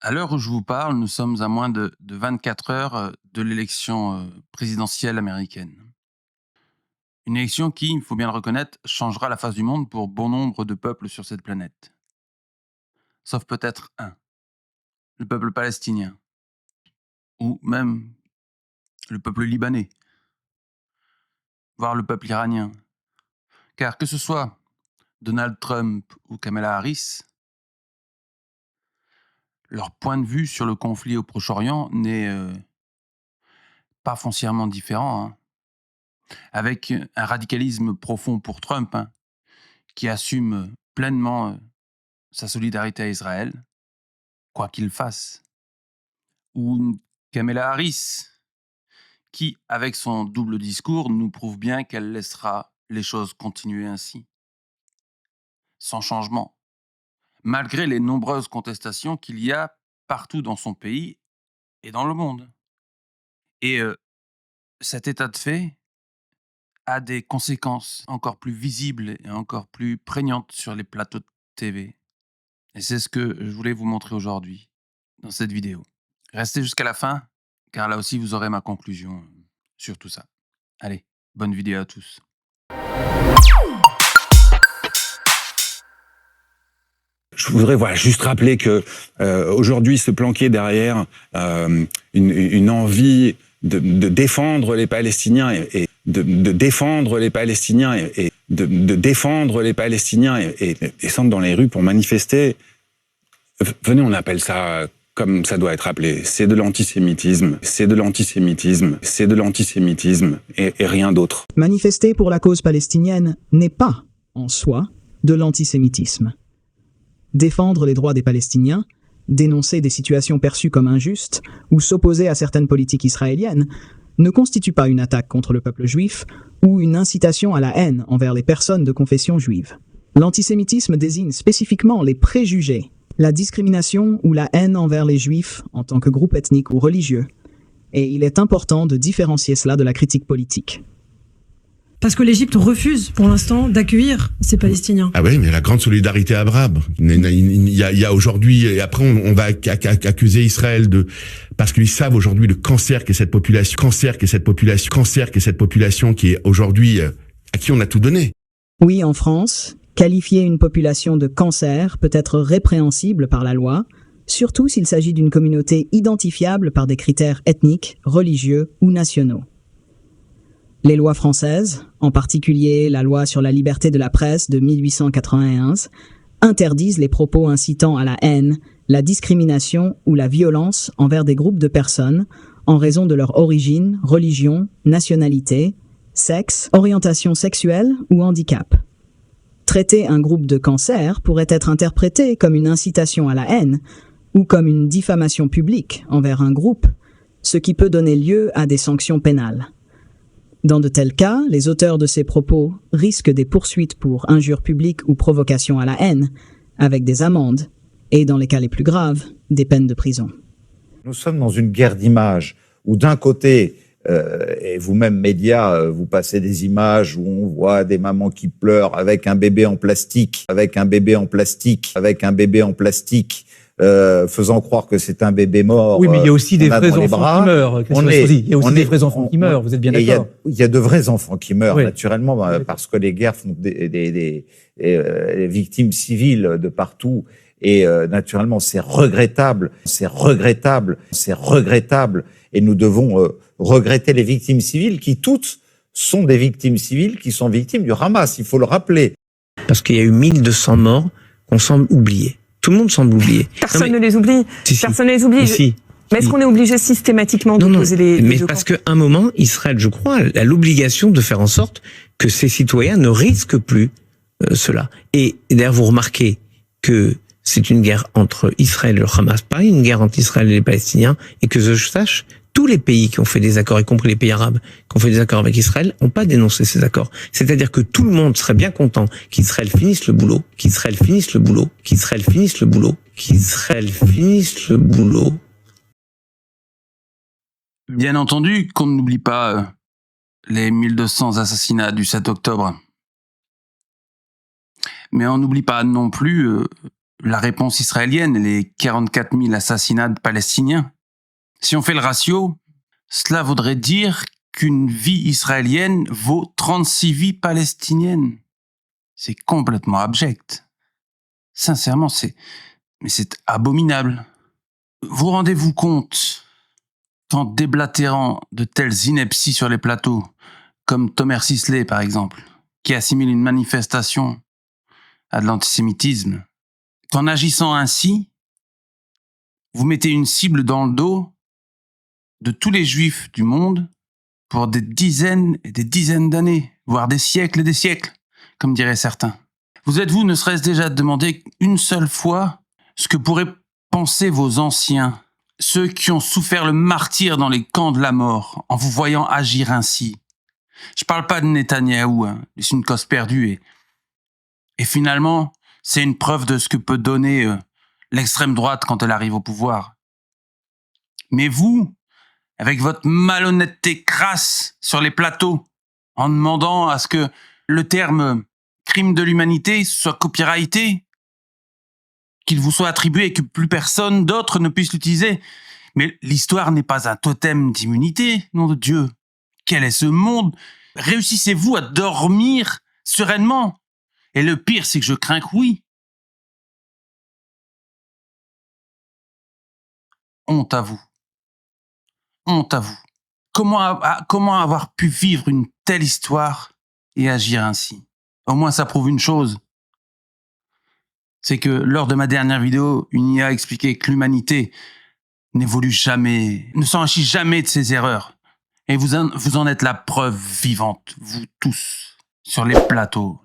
À l'heure où je vous parle, nous sommes à moins de 24 heures de l'élection présidentielle américaine. Une élection qui, il faut bien le reconnaître, changera la face du monde pour bon nombre de peuples sur cette planète. Sauf peut-être un, le peuple palestinien, ou même le peuple libanais, voire le peuple iranien. Car que ce soit Donald Trump ou Kamala Harris, leur point de vue sur le conflit au Proche-Orient n'est pas foncièrement différent, hein. Avec un radicalisme profond pour Trump, hein, qui assume pleinement sa solidarité à Israël, quoi qu'il fasse. Ou une Kamala Harris, qui, avec son double discours, nous prouve bien qu'elle laissera les choses continuer ainsi, sans changement, malgré les nombreuses contestations qu'il y a partout dans son pays et dans le monde. Et cet état de fait a des conséquences encore plus visibles et encore plus prégnantes sur les plateaux de TV. Et c'est ce que je voulais vous montrer aujourd'hui, dans cette vidéo. Restez jusqu'à la fin, car là aussi vous aurez ma conclusion sur tout ça. Allez, bonne vidéo à tous. Je voudrais juste rappeler que aujourd'hui se planquer derrière une envie de défendre les Palestiniens et de défendre les Palestiniens et descendre dans les rues pour manifester. Venez, on appelle ça comme ça doit être appelé. C'est de l'antisémitisme, et rien d'autre. Manifester pour la cause palestinienne n'est pas, en soi, de l'antisémitisme. Défendre les droits des Palestiniens, dénoncer des situations perçues comme injustes ou s'opposer à certaines politiques israéliennes ne constitue pas une attaque contre le peuple juif ou une incitation à la haine envers les personnes de confession juive. L'antisémitisme désigne spécifiquement les préjugés, la discrimination ou la haine envers les juifs en tant que groupe ethnique ou religieux, et il est important de différencier cela de la critique politique. Parce que l'Égypte refuse, pour l'instant, d'accueillir ces Palestiniens. Ah oui, mais la grande solidarité arabe. Il y a aujourd'hui, et après on va accuser Israël parce qu'ils savent aujourd'hui le cancer qu'est cette population, qui est aujourd'hui, à qui on a tout donné. Oui, en France, qualifier une population de cancer peut être répréhensible par la loi, surtout s'il s'agit d'une communauté identifiable par des critères ethniques, religieux ou nationaux. Les lois françaises, en particulier la loi sur la liberté de la presse de 1891, interdisent les propos incitant à la haine, la discrimination ou la violence envers des groupes de personnes en raison de leur origine, religion, nationalité, sexe, orientation sexuelle ou handicap. Traiter un groupe de cancer pourrait être interprété comme une incitation à la haine ou comme une diffamation publique envers un groupe, ce qui peut donner lieu à des sanctions pénales. Dans de tels cas, les auteurs de ces propos risquent des poursuites pour injure publique ou provocation à la haine, avec des amendes, et dans les cas les plus graves, des peines de prison. Nous sommes dans une guerre d'images, où d'un côté, et vous-même médias, vous passez des images où on voit des mamans qui pleurent avec un bébé en plastique, faisant croire que c'est un bébé mort. Oui, mais il y a aussi des vrais enfants qui meurent. Il y a aussi des vrais enfants qui meurent, vous êtes bien d'accord? Il y a de vrais enfants qui meurent, oui, naturellement, parce que les guerres font des victimes civiles de partout. Et naturellement, c'est regrettable. Et nous devons regretter les victimes civiles qui, toutes, sont des victimes civiles qui sont victimes du Hamas, il faut le rappeler. Parce qu'il y a eu 1200 morts qu'on semble oublier. Tout le monde semble oublier. Personne ne les oublie. Personne ne les oublie. Mais est-ce qu'on est obligé systématiquement d'opposer les mais parce qu'à un moment, Israël, je crois, a l'obligation de faire en sorte que ses citoyens ne risquent plus cela. Et d'ailleurs, vous remarquez que c'est une guerre entre Israël et le Hamas, pas une guerre entre Israël et les Palestiniens, et que je sache, tous les pays qui ont fait des accords, y compris les pays arabes, qui ont fait des accords avec Israël, n'ont pas dénoncé ces accords. C'est-à-dire que tout le monde serait bien content qu'Israël finisse le boulot. Bien entendu qu'on n'oublie pas les 1200 assassinats du 7 octobre. Mais on n'oublie pas non plus la réponse israélienne et les 44 000 assassinats de Palestiniens. Si on fait le ratio, cela voudrait dire qu'une vie israélienne vaut 36 vies palestiniennes. C'est complètement abject. Sincèrement, c'est abominable. Vous rendez-vous compte qu'en déblatérant de telles inepties sur les plateaux, comme Tomer Sisley par exemple, qui assimile une manifestation à de l'antisémitisme, qu'en agissant ainsi, vous mettez une cible dans le dos de tous les juifs du monde pour des dizaines et des dizaines d'années, voire des siècles et des siècles, comme diraient certains. Vous êtes-vous ne serait-ce déjà demandé une seule fois ce que pourraient penser vos anciens, ceux qui ont souffert le martyre dans les camps de la mort, en vous voyant agir ainsi? Je parle pas de Netanyahou, c'est une cause perdue et finalement, c'est une preuve de ce que peut donner l'extrême droite quand elle arrive au pouvoir. Mais vous, avec votre malhonnêteté crasse sur les plateaux, en demandant à ce que le terme crime de l'humanité soit copyrighté, qu'il vous soit attribué et que plus personne d'autre ne puisse l'utiliser. Mais l'histoire n'est pas un totem d'immunité, nom de Dieu. Quel est ce monde? Réussissez-vous à dormir sereinement? Et le pire, c'est que je crains que oui. Honte à vous. Honte à vous. Comment avoir pu vivre une telle histoire et agir ainsi? Au moins, ça prouve une chose. C'est que lors de ma dernière vidéo, une IA a expliqué que l'humanité n'évolue jamais, ne s'enrichit jamais de ses erreurs. Et vous en êtes la preuve vivante, vous tous, sur les plateaux.